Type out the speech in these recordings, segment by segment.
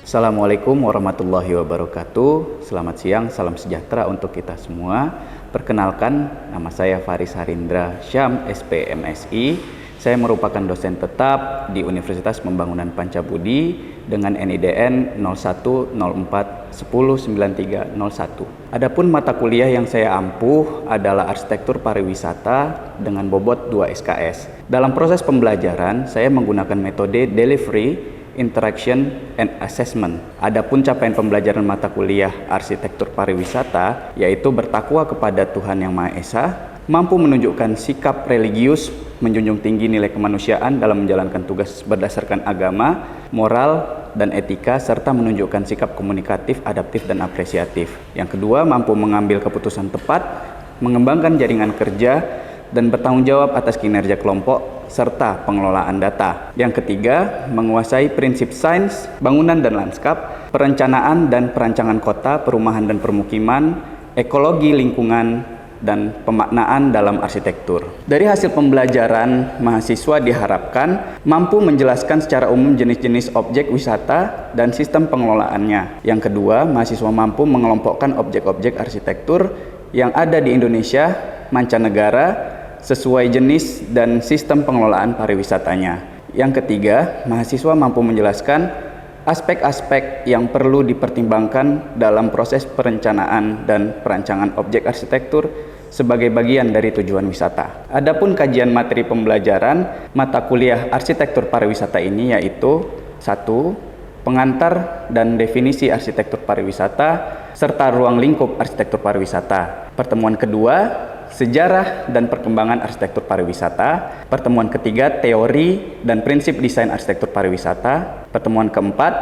Assalamualaikum warahmatullahi wabarakatuh. Selamat siang, salam sejahtera untuk kita semua. Perkenalkan, nama saya Faris Harindra Syam, SPMSI. Saya merupakan dosen tetap di Universitas Pembangunan Pancabudi dengan NIDN 0104109301. Adapun mata kuliah yang saya ampuh adalah Arsitektur Pariwisata dengan bobot 2 SKS. Dalam proses pembelajaran, saya menggunakan metode delivery, interaction, and assessment. Adapun capaian pembelajaran mata kuliah Arsitektur Pariwisata yaitu bertakwa kepada Tuhan Yang Maha Esa, mampu menunjukkan sikap religius, menjunjung tinggi nilai kemanusiaan dalam menjalankan tugas berdasarkan agama, moral, dan etika, serta menunjukkan sikap komunikatif, adaptif, dan apresiatif. Yang kedua, mampu mengambil keputusan tepat, mengembangkan jaringan kerja, dan bertanggung jawab atas kinerja kelompok serta pengelolaan data. Yang ketiga, menguasai prinsip sains, bangunan dan lanskap, perencanaan dan perancangan kota, perumahan dan permukiman, ekologi lingkungan, dan pemaknaan dalam arsitektur. Dari hasil pembelajaran, mahasiswa diharapkan mampu menjelaskan secara umum jenis-jenis objek wisata dan sistem pengelolaannya. Yang kedua, mahasiswa mampu mengelompokkan objek-objek arsitektur yang ada di Indonesia, mancanegara, sesuai jenis dan sistem pengelolaan pariwisatanya. Yang ketiga, mahasiswa mampu menjelaskan aspek-aspek yang perlu dipertimbangkan dalam proses perencanaan dan perancangan objek arsitektur sebagai bagian dari tujuan wisata. Adapun kajian materi pembelajaran mata kuliah Arsitektur Pariwisata ini yaitu 1. Pengantar dan definisi arsitektur pariwisata serta ruang lingkup arsitektur pariwisata. Pertemuan kedua, sejarah dan perkembangan arsitektur pariwisata. Pertemuan ketiga, teori dan prinsip desain arsitektur pariwisata. Pertemuan keempat,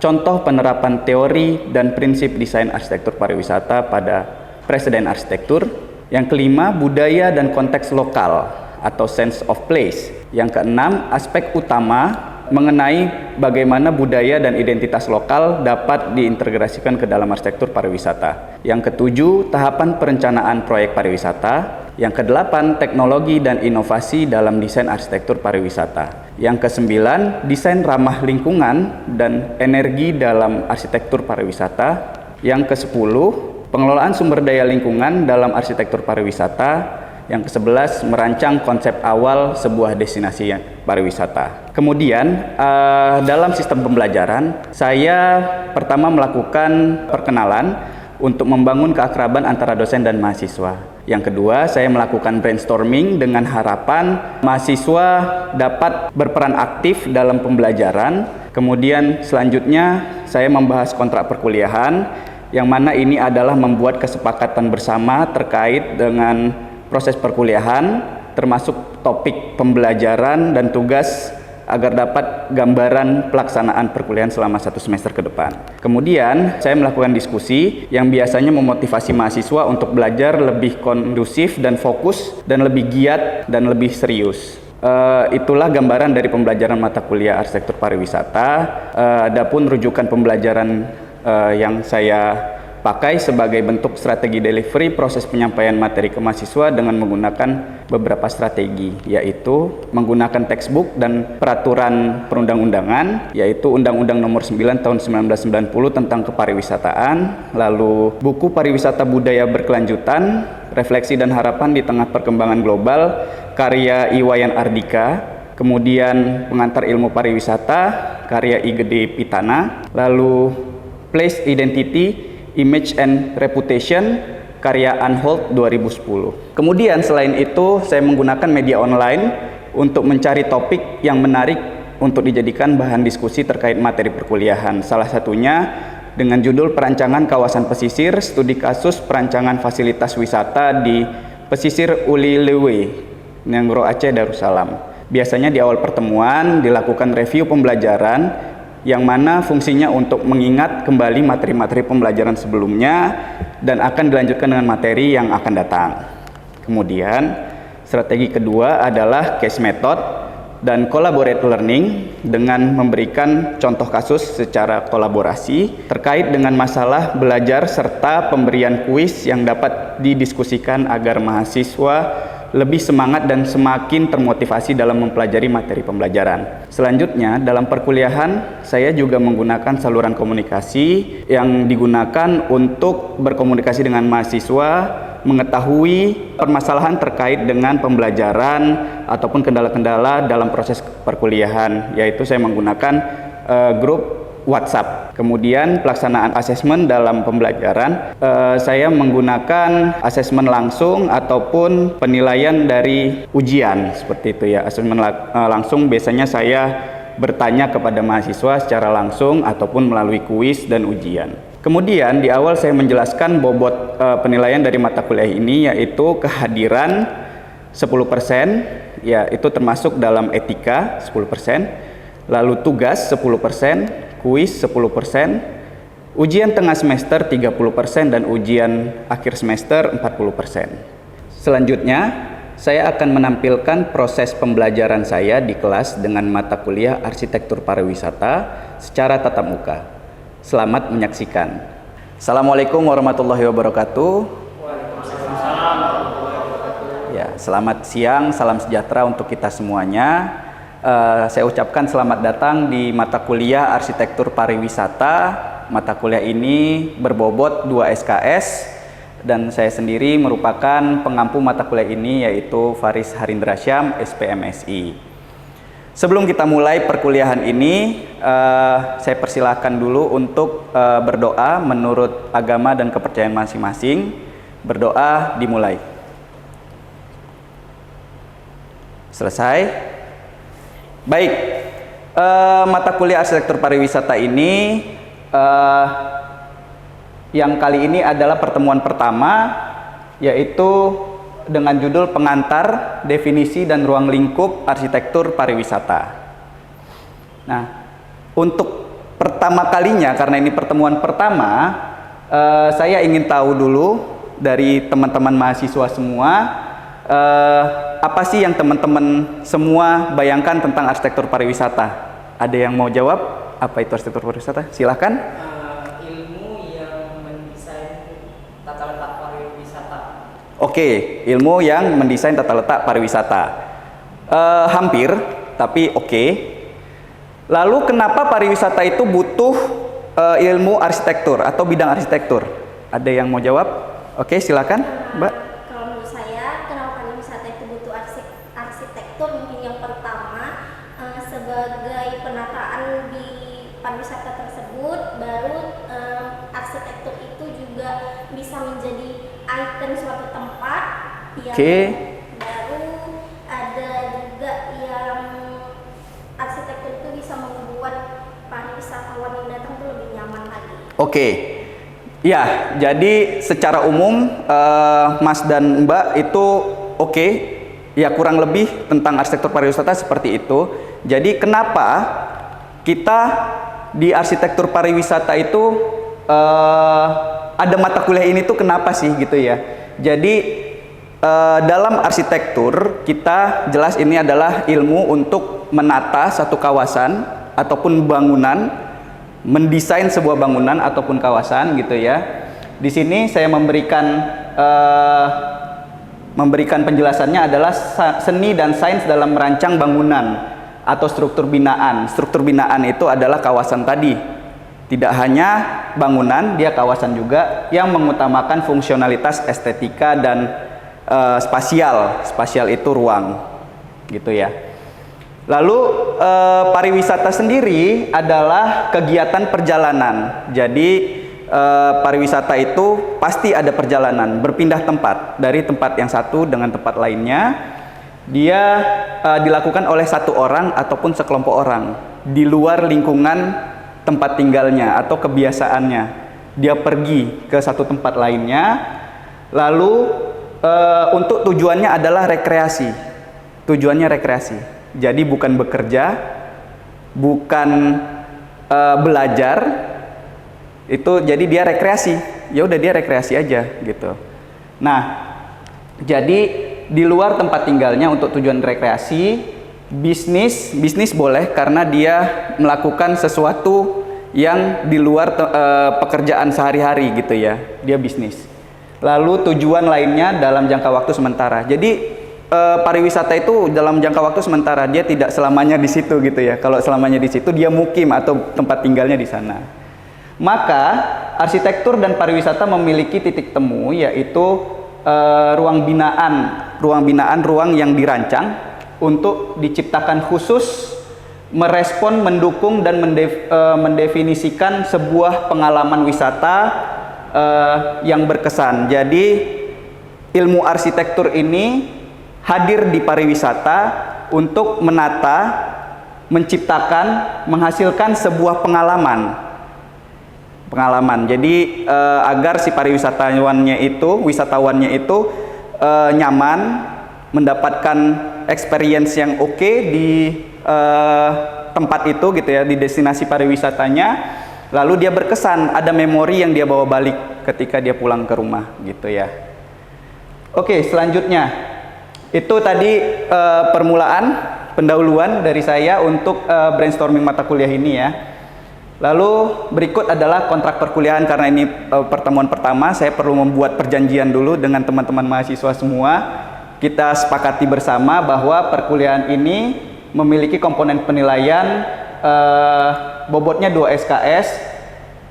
contoh penerapan teori dan prinsip desain arsitektur pariwisata pada preseden arsitektur. Yang kelima, budaya dan konteks lokal atau sense of place. Yang keenam, aspek utama mengenai bagaimana budaya dan identitas lokal dapat diintegrasikan ke dalam arsitektur pariwisata. Yang ketujuh, tahapan perencanaan proyek pariwisata. Yang kedelapan, teknologi dan inovasi dalam desain arsitektur pariwisata. Yang kesembilan, desain ramah lingkungan dan energi dalam arsitektur pariwisata. Yang kesepuluh, pengelolaan sumber daya lingkungan dalam arsitektur pariwisata. Yang ke-11, merancang konsep awal sebuah destinasi pariwisata. Kemudian dalam sistem pembelajaran, saya pertama melakukan perkenalan untuk membangun keakraban antara dosen dan mahasiswa. Yang kedua, saya melakukan brainstorming dengan harapan mahasiswa dapat berperan aktif dalam pembelajaran. Kemudian selanjutnya, saya membahas kontrak perkuliahan, yang mana ini adalah membuat kesepakatan bersama terkait dengan proses perkuliahan, termasuk topik pembelajaran dan tugas agar dapat gambaran pelaksanaan perkuliahan selama 1 semester ke depan. Kemudian, saya melakukan diskusi yang biasanya memotivasi mahasiswa untuk belajar lebih kondusif dan fokus, dan lebih giat dan lebih serius. Itulah gambaran dari pembelajaran mata kuliah Arsitektur Pariwisata. Adapun rujukan pembelajaran yang saya pakai sebagai bentuk strategi delivery proses penyampaian materi ke mahasiswa dengan menggunakan beberapa strategi, yaitu menggunakan textbook dan peraturan perundang-undangan, yaitu Undang-Undang Nomor 9 Tahun 1990 tentang Kepariwisataan, lalu buku Pariwisata Budaya Berkelanjutan, Refleksi dan Harapan di Tengah Perkembangan Global, karya Iwayan Ardika, kemudian Pengantar Ilmu Pariwisata, karya I. Gede Pitana, lalu Place Identity, Image and Reputation, karya Anholt 2010. Kemudian selain itu, saya menggunakan media online untuk mencari topik yang menarik untuk dijadikan bahan diskusi terkait materi perkuliahan. Salah satunya dengan judul Perancangan Kawasan Pesisir, Studi Kasus Perancangan Fasilitas Wisata di Pesisir Uli Lewe, Nenggro Aceh, Darussalam. Biasanya di awal pertemuan dilakukan review pembelajaran, yang mana fungsinya untuk mengingat kembali materi-materi pembelajaran sebelumnya dan akan dilanjutkan dengan materi yang akan datang. Kemudian, strategi kedua adalah case method dan collaborate learning dengan memberikan contoh kasus secara kolaborasi terkait dengan masalah belajar serta pemberian kuis yang dapat didiskusikan agar mahasiswa lebih semangat dan semakin termotivasi dalam mempelajari materi pembelajaran. Selanjutnya, dalam perkuliahan saya juga menggunakan saluran komunikasi yang digunakan untuk berkomunikasi dengan mahasiswa, mengetahui permasalahan terkait dengan pembelajaran ataupun kendala-kendala dalam proses perkuliahan, yaitu saya menggunakan grup WhatsApp. Kemudian pelaksanaan asesmen dalam pembelajaran, saya menggunakan asesmen langsung ataupun penilaian dari ujian, seperti itu ya. Asesmen langsung biasanya saya bertanya kepada mahasiswa secara langsung ataupun melalui kuis dan ujian. Kemudian di awal saya menjelaskan bobot penilaian dari mata kuliah ini, yaitu kehadiran 10%, ya itu termasuk dalam etika 10%, lalu tugas 10%, kuis 10%, ujian tengah semester 30%, dan ujian akhir semester 40%. Selanjutnya, saya akan menampilkan proses pembelajaran saya di kelas dengan mata kuliah Arsitektur Pariwisata secara tatap muka. Selamat menyaksikan. Assalamualaikum warahmatullahi wabarakatuh. Waalaikumsalam warahmatullahi wabarakatuh. Ya, selamat siang, salam sejahtera untuk kita semuanya. Saya ucapkan selamat datang di mata kuliah Arsitektur Pariwisata. Mata kuliah ini berbobot 2 SKS dan saya sendiri merupakan pengampu mata kuliah ini, yaitu Faris Harindra Syam, SPMSI. Sebelum kita mulai perkuliahan ini, saya persilahkan dulu untuk berdoa menurut agama dan kepercayaan masing-masing. Berdoa dimulai. Selesai. Baik, mata kuliah Arsitektur Pariwisata ini yang kali ini adalah pertemuan pertama, yaitu dengan judul Pengantar, Definisi dan Ruang Lingkup Arsitektur Pariwisata. Nah, untuk pertama kalinya, karena ini pertemuan pertama, saya ingin tahu dulu dari teman-teman mahasiswa semua, apa sih yang teman-teman semua bayangkan tentang arsitektur pariwisata? Ada yang mau jawab? Apa itu arsitektur pariwisata? Silahkan. Ilmu yang mendesain tata letak pariwisata. Oke, ilmu yang mendesain tata letak pariwisata. Hampir, tapi oke. Lalu kenapa pariwisata itu butuh ilmu arsitektur atau bidang arsitektur? Ada yang mau jawab? Oke, silakan, Mbak. Sebagai penataan di pariwisata tersebut, baru arsitektur itu juga bisa menjadi ikon suatu tempat yang baru. Ada juga yang arsitektur itu bisa membuat pariwisatawan yang datang itu lebih nyaman lagi. Oke. Ya, jadi secara umum Mas dan Mbak itu oke. Ya, kurang lebih tentang arsitektur pariwisata seperti itu. Jadi kenapa kita di arsitektur pariwisata itu ada mata kuliah ini tuh kenapa sih gitu ya. Jadi dalam arsitektur kita jelas ini adalah ilmu untuk menata satu kawasan ataupun bangunan, mendesain sebuah bangunan ataupun kawasan gitu ya. Di sini saya memberikan penjelasannya adalah seni dan sains dalam merancang bangunan atau struktur binaan. Struktur binaan itu adalah kawasan tadi. Tidak hanya bangunan, dia kawasan juga yang mengutamakan fungsionalitas estetika dan spasial. Spasial itu ruang, gitu ya. Lalu pariwisata sendiri adalah kegiatan perjalanan. Jadi pariwisata itu pasti ada perjalanan, berpindah tempat dari tempat yang satu dengan tempat lainnya. Dia dilakukan oleh satu orang ataupun sekelompok orang di luar lingkungan tempat tinggalnya atau kebiasaannya. Dia pergi ke satu tempat lainnya, lalu untuk tujuannya adalah rekreasi. Tujuannya rekreasi. Jadi bukan bekerja, bukan belajar. Itu jadi dia rekreasi. Ya udah dia rekreasi aja gitu. Nah, jadi di luar tempat tinggalnya untuk tujuan rekreasi, bisnis boleh karena dia melakukan sesuatu yang di luar pekerjaan sehari-hari gitu ya. Dia bisnis. Lalu tujuan lainnya dalam jangka waktu sementara. Jadi pariwisata itu dalam jangka waktu sementara, dia tidak selamanya di situ gitu ya. Kalau selamanya di situ dia mukim atau tempat tinggalnya di sana. Maka arsitektur dan pariwisata memiliki titik temu, yaitu ruang yang dirancang untuk diciptakan khusus merespon, mendukung dan mendefinisikan sebuah pengalaman wisata yang berkesan. Jadi ilmu arsitektur ini hadir di pariwisata untuk menata, menciptakan, menghasilkan sebuah pengalaman. Jadi agar si wisatawannya itu nyaman, mendapatkan experience yang oke di tempat itu gitu ya, di destinasi pariwisatanya, lalu dia berkesan, ada memori yang dia bawa balik ketika dia pulang ke rumah gitu ya. Oke, selanjutnya itu tadi pendahuluan dari saya untuk brainstorming mata kuliah ini ya. Lalu berikut adalah kontrak perkuliahan. Karena ini pertemuan pertama, saya perlu membuat perjanjian dulu dengan teman-teman mahasiswa semua. Kita sepakati bersama bahwa perkuliahan ini memiliki komponen penilaian bobotnya 2 SKS.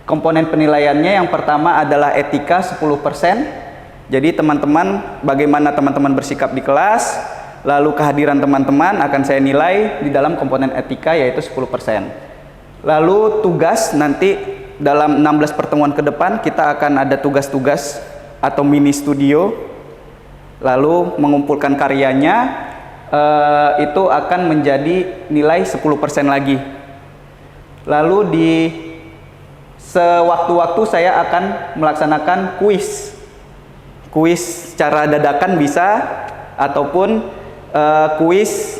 Komponen penilaiannya yang pertama adalah etika 10%. Jadi teman-teman, bagaimana teman-teman bersikap di kelas, lalu kehadiran teman-teman akan saya nilai di dalam komponen etika, yaitu 10%. Lalu tugas, nanti dalam 16 pertemuan ke depan kita akan ada tugas-tugas atau mini studio, lalu mengumpulkan karyanya, itu akan menjadi nilai 10% lagi. Lalu di sewaktu-waktu saya akan melaksanakan kuis secara dadakan bisa, ataupun kuis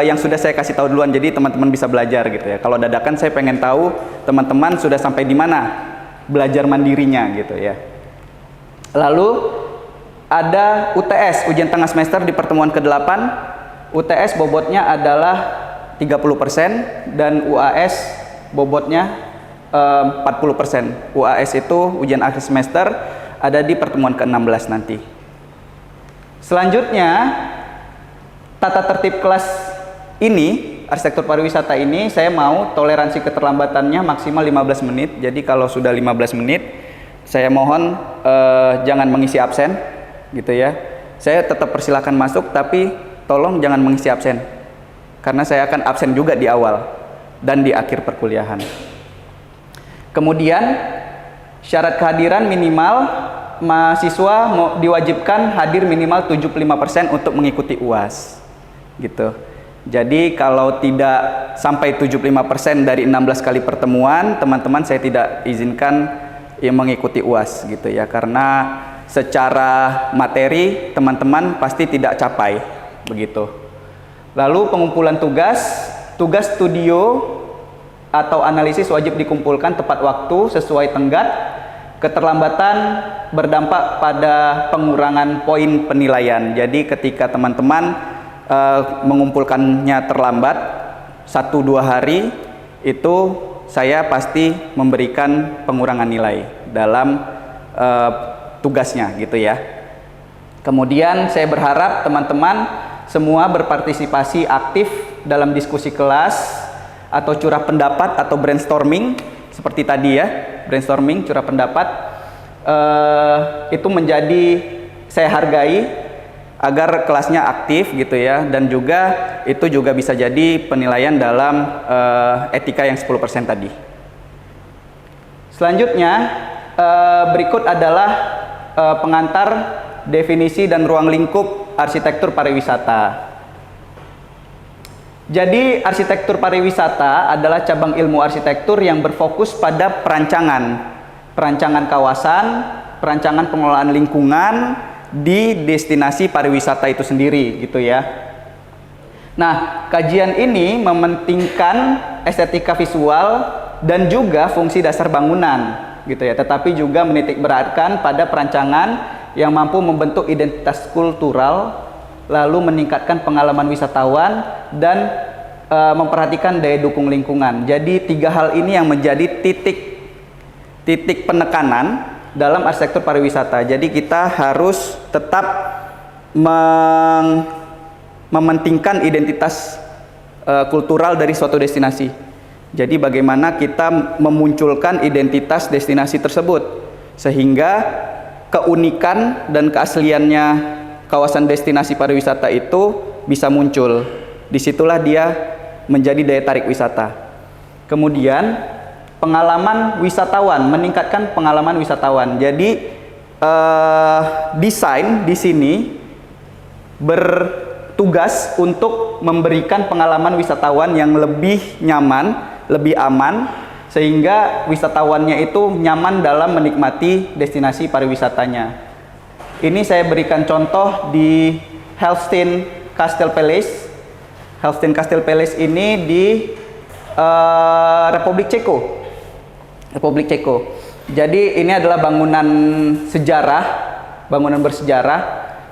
yang sudah saya kasih tahu duluan, jadi teman-teman bisa belajar gitu ya. Kalau dadakan saya pengen tahu teman-teman sudah sampai di mana belajar mandirinya gitu ya. Lalu ada UTS, ujian tengah semester di pertemuan ke-8. UTS bobotnya adalah 30% dan UAS bobotnya 40%. UAS itu ujian akhir semester, ada di pertemuan ke-16 nanti. Selanjutnya, tata tertib kelas ini, arsitektur pariwisata ini, saya mau toleransi keterlambatannya maksimal 15 menit. Jadi kalau sudah 15 menit, saya mohon jangan mengisi absen gitu ya. Saya tetap persilakan masuk, tapi tolong jangan mengisi absen, karena saya akan absen juga di awal dan di akhir perkuliahan. Kemudian syarat kehadiran minimal, mahasiswa diwajibkan hadir minimal 75% untuk mengikuti UAS gitu. Jadi kalau tidak sampai 75% dari 16 kali pertemuan, teman-teman saya tidak izinkan yang mengikuti UAS gitu ya, karena secara materi teman-teman pasti tidak capai begitu. Lalu pengumpulan tugas studio atau analisis wajib dikumpulkan tepat waktu sesuai tenggat. Keterlambatan berdampak pada pengurangan poin penilaian. Jadi ketika teman-teman mengumpulkannya terlambat 1-2 hari, itu saya pasti memberikan pengurangan nilai dalam tugasnya gitu ya. Kemudian saya berharap teman-teman semua berpartisipasi aktif dalam diskusi kelas atau curah pendapat atau brainstorming seperti tadi ya, brainstorming, curah pendapat, itu menjadi saya hargai agar kelasnya aktif gitu ya, dan juga itu juga bisa jadi penilaian dalam etika yang 10% tadi. Selanjutnya berikut adalah pengantar definisi dan ruang lingkup arsitektur pariwisata. Jadi arsitektur pariwisata adalah cabang ilmu arsitektur yang berfokus pada perancangan kawasan, perancangan pengelolaan lingkungan di destinasi pariwisata itu sendiri gitu ya. Nah, kajian ini mementingkan estetika visual dan juga fungsi dasar bangunan gitu ya, tetapi juga menitik beratkan pada perancangan yang mampu membentuk identitas kultural, lalu meningkatkan pengalaman wisatawan dan memperhatikan daya dukung lingkungan. Jadi 3 hal ini yang menjadi titik penekanan dalam arsitektur pariwisata. Jadi kita harus tetap mementingkan identitas kultural dari suatu destinasi. Jadi bagaimana kita memunculkan identitas destinasi tersebut sehingga keunikan dan keasliannya kawasan destinasi pariwisata itu bisa muncul. Disitulah dia menjadi daya tarik wisata. Kemudian pengalaman wisatawan, meningkatkan pengalaman wisatawan. Jadi desain di sini bertugas untuk memberikan pengalaman wisatawan yang lebih nyaman, lebih aman, sehingga wisatawannya itu nyaman dalam menikmati destinasi pariwisatanya. Ini saya berikan contoh di Helvstin Castle Palace. Helvstin Castle Palace ini di Republik Ceko. Jadi ini adalah bangunan sejarah, bangunan bersejarah,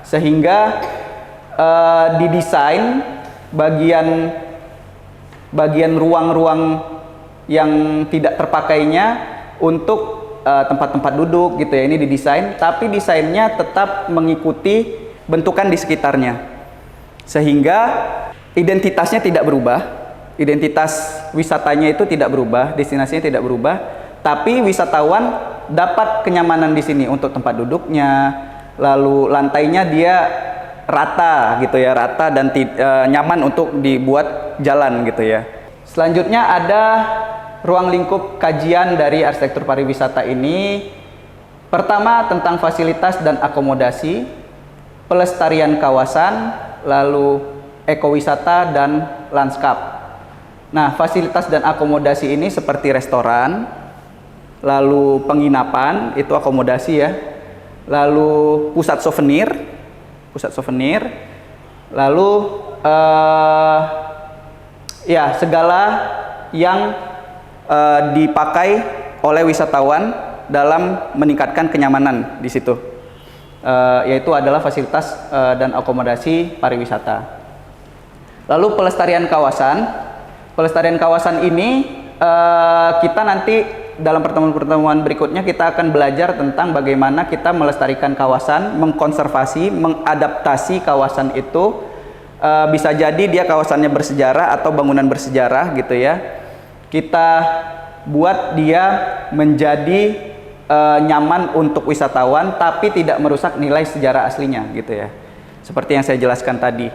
sehingga didesain bagian ruang-ruang yang tidak terpakainya untuk tempat-tempat duduk gitu ya. Ini didesain, tapi desainnya tetap mengikuti bentukan di sekitarnya, sehingga identitasnya tidak berubah, identitas wisatanya itu tidak berubah, destinasinya tidak berubah, tapi wisatawan dapat kenyamanan di sini untuk tempat duduknya, lalu lantainya dia rata gitu ya, rata dan nyaman untuk dibuat jalan gitu ya. Selanjutnya ada ruang lingkup kajian dari arsitektur pariwisata ini. Pertama tentang fasilitas dan akomodasi, pelestarian kawasan, lalu ekowisata dan lanskap. Nah, fasilitas dan akomodasi ini seperti restoran, lalu penginapan, itu akomodasi ya, lalu pusat souvenir, lalu ya segala yang dipakai oleh wisatawan dalam meningkatkan kenyamanan di situ, yaitu adalah fasilitas dan akomodasi pariwisata. Lalu pelestarian kawasan ini kita nanti dalam pertemuan-pertemuan berikutnya kita akan belajar tentang bagaimana kita melestarikan kawasan, mengkonservasi, mengadaptasi kawasan itu. Bisa jadi dia kawasannya bersejarah atau bangunan bersejarah gitu ya. Kita buat dia menjadi nyaman untuk wisatawan tapi tidak merusak nilai sejarah aslinya gitu ya. Seperti yang saya jelaskan tadi.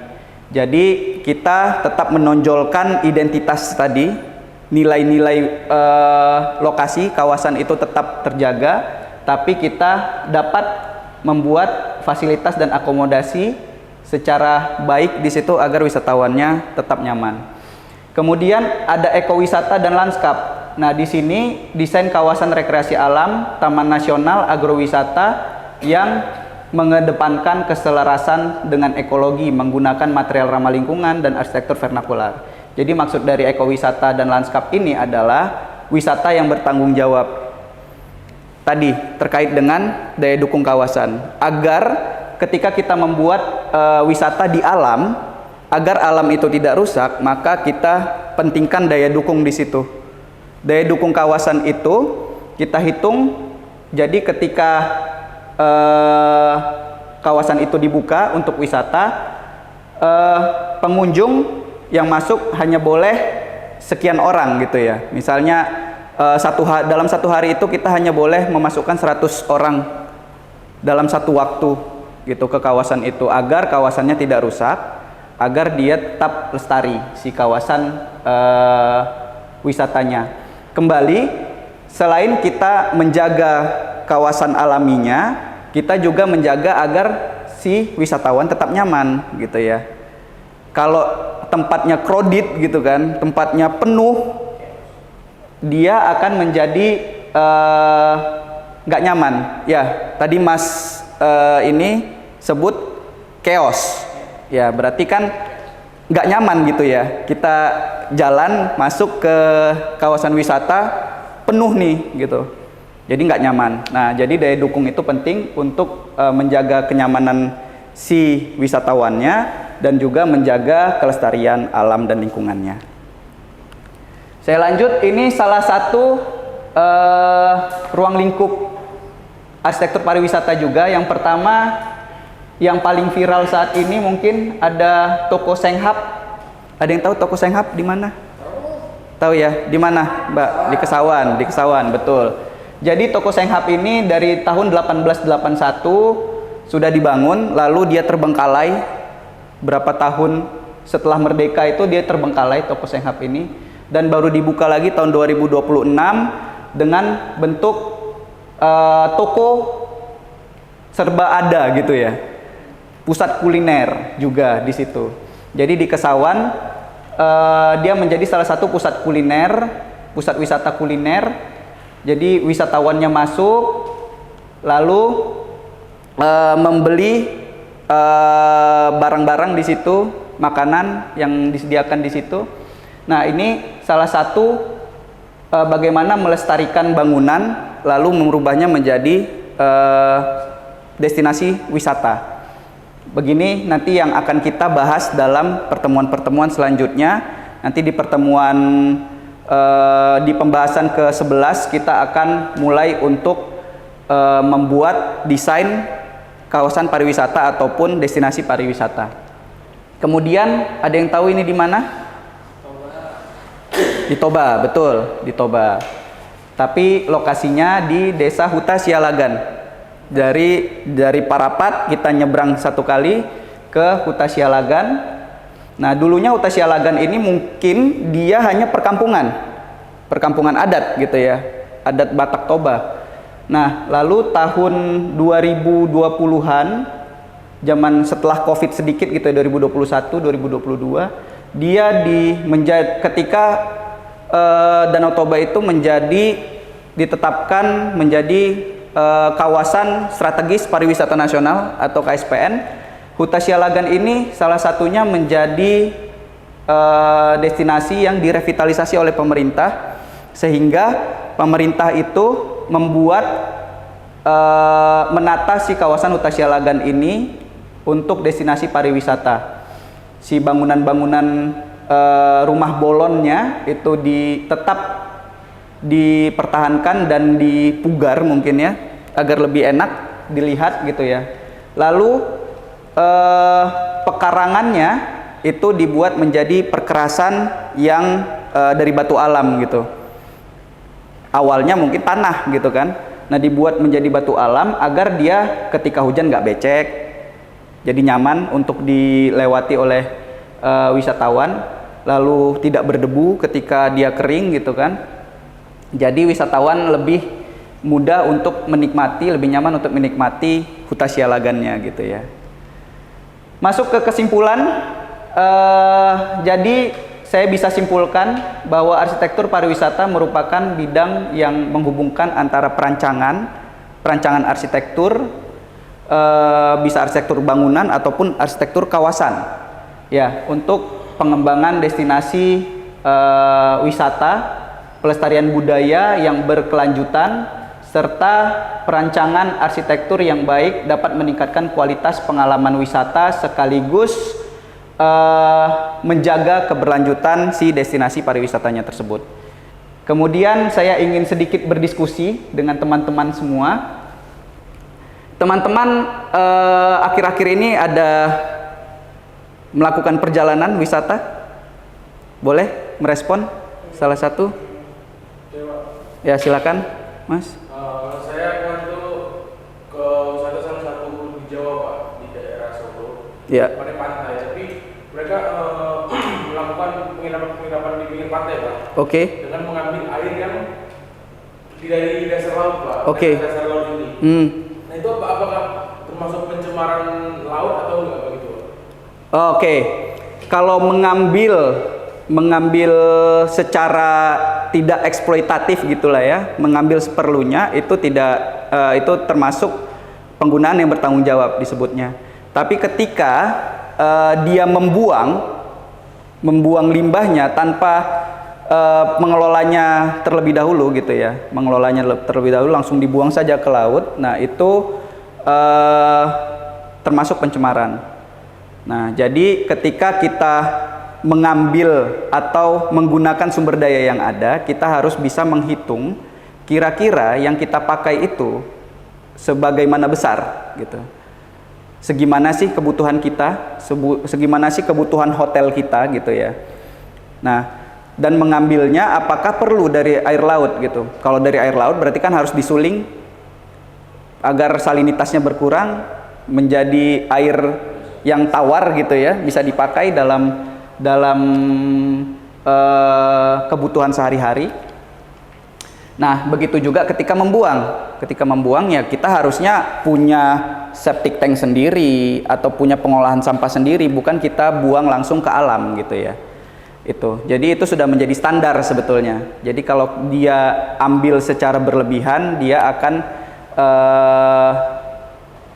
Jadi kita tetap menonjolkan identitas tadi, nilai-nilai lokasi kawasan itu tetap terjaga, tapi kita dapat membuat fasilitas dan akomodasi secara baik di situ agar wisatawannya tetap nyaman. Kemudian ada ekowisata dan lanskap. Nah, di sini desain kawasan rekreasi alam, taman nasional, agrowisata yang mengedepankan keselarasan dengan ekologi menggunakan material ramah lingkungan dan arsitektur vernakular. Jadi maksud dari ekowisata dan lanskap ini adalah wisata yang bertanggung jawab. Tadi terkait dengan daya dukung kawasan, agar ketika kita membuat wisata di alam, agar alam itu tidak rusak, maka kita pentingkan daya dukung di situ. Daya dukung kawasan itu kita hitung. Jadi ketika kawasan itu dibuka untuk wisata, pengunjung yang masuk hanya boleh sekian orang gitu ya. Misalnya dalam satu hari itu kita hanya boleh memasukkan 100 orang dalam satu waktu gitu ke kawasan itu, agar kawasannya tidak rusak, agar dia tetap lestari si kawasan wisatanya. Kembali, selain kita menjaga kawasan alaminya, kita juga menjaga agar si wisatawan tetap nyaman gitu ya. Kalau tempatnya crowded gitu kan, tempatnya penuh, dia akan menjadi nggak nyaman. Ya, tadi Mas ini sebut chaos. Ya, berarti kan nggak nyaman gitu ya. Kita jalan masuk ke kawasan wisata penuh nih gitu. Jadi nggak nyaman. Nah, jadi daya dukung itu penting untuk menjaga kenyamanan si wisatawannya dan juga menjaga kelestarian alam dan lingkungannya. Saya lanjut, ini salah satu ruang lingkup arsitektur pariwisata juga. Yang pertama Yang paling viral saat ini mungkin ada toko Senghap. Ada yang tahu toko Senghap di mana? Tahu ya? Di mana, Mbak? Di Kesawan, betul. Jadi toko Senghap ini dari tahun 1881 sudah dibangun, lalu dia terbengkalai. Berapa tahun setelah merdeka itu dia terbengkalai toko Senghap ini, dan baru dibuka lagi tahun 2026 dengan bentuk toko serba ada gitu ya. Pusat kuliner juga di situ. Jadi di Kesawan dia menjadi salah satu pusat kuliner, pusat wisata kuliner. Jadi wisatawannya masuk lalu membeli barang-barang di situ, makanan yang disediakan di situ. Nah, ini salah satu bagaimana melestarikan bangunan lalu merubahnya menjadi destinasi wisata. Begini nanti yang akan kita bahas dalam pertemuan-pertemuan selanjutnya. Nanti di pertemuan di pembahasan ke-11 kita akan mulai untuk membuat desain kawasan pariwisata ataupun destinasi pariwisata. Kemudian ada yang tahu ini di mana? Di Toba, betul, di Toba. Tapi lokasinya di Desa Huta Sialagan. Dari Parapat kita nyebrang satu kali ke Huta Sialagan. Nah, dulunya Huta Sialagan ini mungkin dia hanya perkampungan adat gitu ya, adat Batak Toba. Nah, lalu tahun 2020-an, zaman setelah Covid sedikit gitu ya, 2021, 2022, dia ketika Danau Toba itu ditetapkan menjadi kawasan strategis pariwisata nasional atau KSPN. Huta Sialagan ini salah satunya menjadi destinasi yang direvitalisasi oleh pemerintah, sehingga pemerintah itu membuat menata si kawasan Huta Sialagan ini untuk destinasi pariwisata. Si bangunan-bangunan rumah bolonnya itu tetap dipertahankan dan dipugar mungkin ya, agar lebih enak dilihat gitu ya. Lalu pekarangannya itu dibuat menjadi perkerasan yang dari batu alam gitu. Awalnya mungkin tanah gitu kan. Nah, dibuat menjadi batu alam agar dia ketika hujan nggak becek, jadi nyaman untuk dilewati oleh wisatawan, lalu tidak berdebu ketika dia kering gitu kan. Jadi wisatawan lebih mudah untuk menikmati, lebih nyaman untuk menikmati Huta Sialagannya gitu ya. Masuk ke kesimpulan, jadi saya bisa simpulkan bahwa arsitektur pariwisata merupakan bidang yang menghubungkan antara perancangan arsitektur, bisa arsitektur bangunan ataupun arsitektur kawasan, ya, untuk pengembangan destinasi wisata, pelestarian budaya yang berkelanjutan, serta perancangan arsitektur yang baik dapat meningkatkan kualitas pengalaman wisata sekaligus menjaga keberlanjutan si destinasi pariwisatanya tersebut. Kemudian saya ingin sedikit berdiskusi dengan teman-teman semua. Teman-teman akhir-akhir ini ada melakukan perjalanan wisata? Boleh merespon salah satu? Ya, silakan, Mas. Saya waktu ke wisata salah satu di Jawa, Pak, di daerah Solo. Ya. Pada pantai, tapi mereka melakukan penginapan di pinggir pantai, Pak. Oke. Dengan mengambil air yang dari dasar laut, Pak. Oke. Dasar laut ini. Nah, itu apakah termasuk pencemaran laut atau enggak begitu, Pak? Oke. Kalau mengambil secara tidak eksploitatif gitulah ya, mengambil seperlunya, itu tidak itu termasuk penggunaan yang bertanggung jawab disebutnya. Tapi ketika dia membuang limbahnya tanpa mengelolanya terlebih dahulu gitu ya, langsung dibuang saja ke laut, nah itu termasuk pencemaran. Nah, jadi ketika kita mengambil atau menggunakan sumber daya yang ada, kita harus bisa menghitung kira-kira yang kita pakai itu sebagaimana besar gitu. segimana sih kebutuhan kita, segimana sih kebutuhan hotel kita gitu ya. Nah, dan mengambilnya apakah perlu dari air laut gitu. Kalau dari air laut berarti kan harus disuling agar salinitasnya berkurang menjadi air yang tawar gitu ya, bisa dipakai dalam kebutuhan sehari-hari. Nah, begitu juga ketika membuang. Ketika membuang ya kita harusnya punya septic tank sendiri atau punya pengolahan sampah sendiri, bukan kita buang langsung ke alam gitu ya. Itu. Jadi itu sudah menjadi standar sebetulnya. Jadi kalau dia ambil secara berlebihan, dia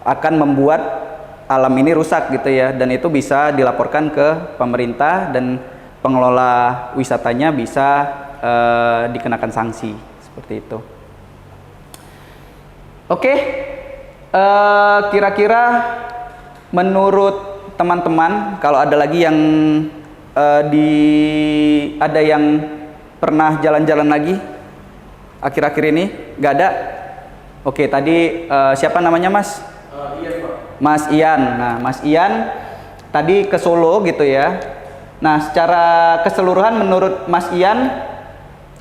akan membuat alam ini rusak gitu ya, dan itu bisa dilaporkan ke pemerintah dan pengelola wisatanya bisa dikenakan sanksi seperti itu. Oke, kira-kira menurut teman-teman kalau ada lagi yang ada yang pernah jalan-jalan lagi akhir-akhir ini? Nggak ada? Oke, tadi siapa namanya Mas? Ian, Pak. Mas Ian. Nah, Mas Ian tadi ke Solo gitu ya. Nah, secara keseluruhan menurut Mas Ian,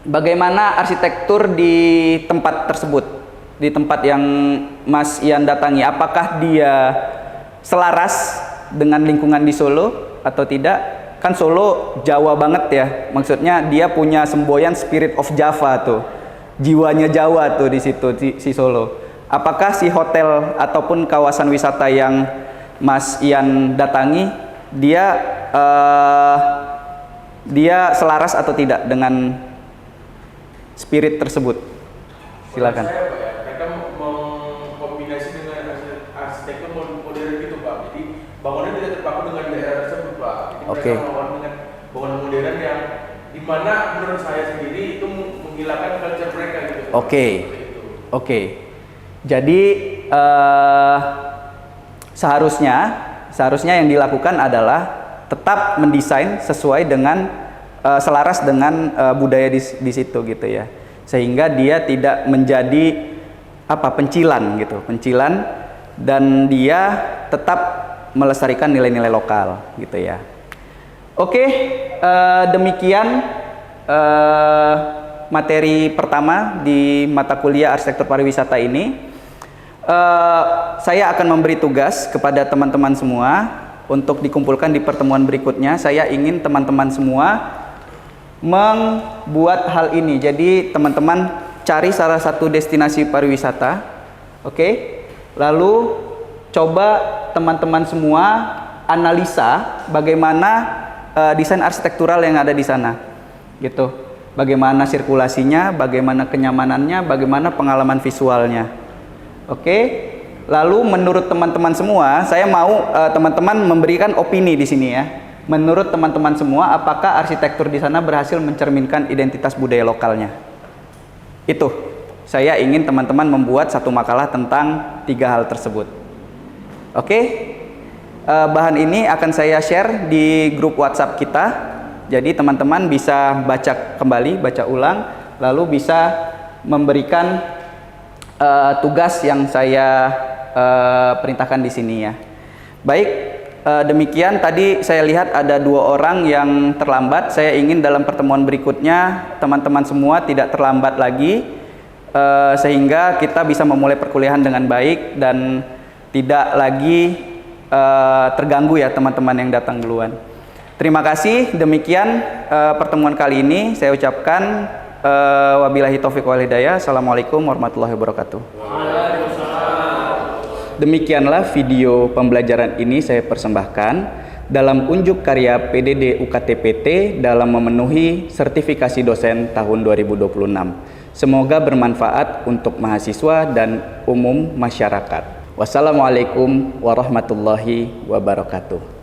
bagaimana arsitektur di tempat tersebut? Di tempat yang Mas Ian datangi, apakah dia selaras dengan lingkungan di Solo atau tidak? Kan Solo Jawa banget ya, maksudnya dia punya semboyan spirit of Java tuh, jiwanya Jawa tuh di situ si Solo. Apakah si hotel ataupun kawasan wisata yang Mas Ian datangi dia selaras atau tidak dengan spirit tersebut? Silakan. Saya, Pak, ya, mereka mengkombinasi dengan arsitektur modern gitu, Pak. Jadi bangunan tidak terpaku dengan daerah tersebut, Pak. Jadi Oke. mereka membangun dengan bangunan modern yang dimana menurut saya sendiri itu menghilangkan culture mereka gitu. Oke. Seperti itu. Oke. Jadi seharusnya yang dilakukan adalah tetap mendesain sesuai dengan selaras dengan budaya di situ gitu ya. Sehingga dia tidak menjadi pencilan gitu, dan dia tetap melestarikan nilai-nilai lokal gitu ya. Oke, demikian materi pertama di mata kuliah arsitektur pariwisata ini. Saya akan memberi tugas kepada teman-teman semua untuk dikumpulkan di pertemuan berikutnya. Saya ingin teman-teman semua membuat hal ini. Jadi teman-teman cari salah satu destinasi pariwisata, oke? Lalu coba teman-teman semua analisa bagaimana desain arsitektural yang ada di sana, gitu. Bagaimana sirkulasinya, bagaimana kenyamanannya, bagaimana pengalaman visualnya, oke? Lalu menurut teman-teman semua, saya mau teman-teman memberikan opini di sini ya. Menurut teman-teman semua, apakah arsitektur di sana berhasil mencerminkan identitas budaya lokalnya? Itu, saya ingin teman-teman membuat satu makalah tentang 3 hal tersebut. Oke, bahan ini akan saya share di grup WhatsApp kita. Jadi teman-teman bisa baca kembali, baca ulang, lalu bisa memberikan tugas yang saya perintahkan di sini ya. Baik. Demikian tadi saya lihat ada 2 orang yang terlambat. Saya ingin dalam pertemuan berikutnya teman-teman semua tidak terlambat lagi, sehingga kita bisa memulai perkuliahan dengan baik dan tidak lagi terganggu ya teman-teman yang datang duluan. Terima kasih. Demikian pertemuan kali ini saya ucapkan wabillahi taufiq wal hidayah. Assalamualaikum warahmatullahi wabarakatuh. Demikianlah video pembelajaran ini saya persembahkan dalam unjuk karya PDD UKTPT dalam memenuhi sertifikasi dosen tahun 2026. Semoga bermanfaat untuk mahasiswa dan umum masyarakat. Wassalamualaikum warahmatullahi wabarakatuh.